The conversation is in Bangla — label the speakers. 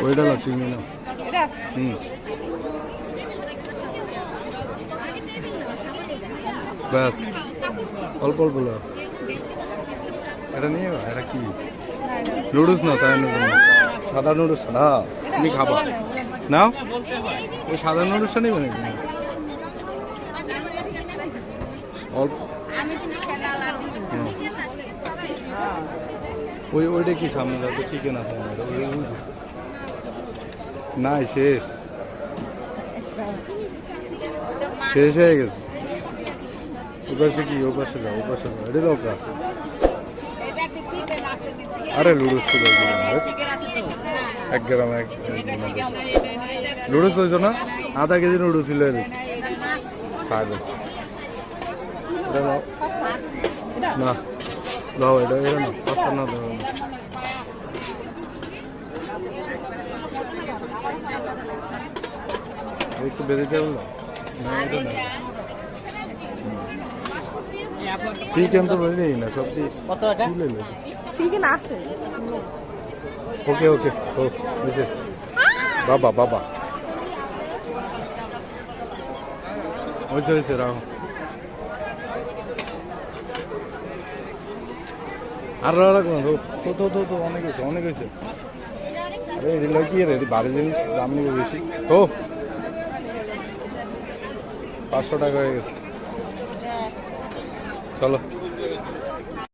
Speaker 1: ওইটা না চিংড়ি না ব্যাস অল্প অল্প এটা নিয়ে এটা কি নুডলস না তাই সাদা নুডলস না তুমি খাবা নাও ওই সাদা নুডলসটা নেবে নাকি অল্প ওইটা কি সামনে যাবে চিকেন আছে নাই শেষ শেষ হয়ে গেছে ওপাশে কি ওপাশে যাও এটা লঙ্কা আরে লুডুস তো 1 গ্রাম লুডুস হয়েছ না আধা কেজি লুডুস ছিল না দাও এটা না পাঁচটা না একটু ভেজিটেবল না এটা না চিকেন তো বলি না সবজি
Speaker 2: চিকেন আছে
Speaker 1: ওকে ওকে ও বুঝে বাবা হয়েছে রাখো আর রাখো না তো অনেক হয়েছে আরে এগুলো কি রে বাড়ি জিনিস দাম নিবে বেশি তো 500 টাকা হয়ে গেছে চলো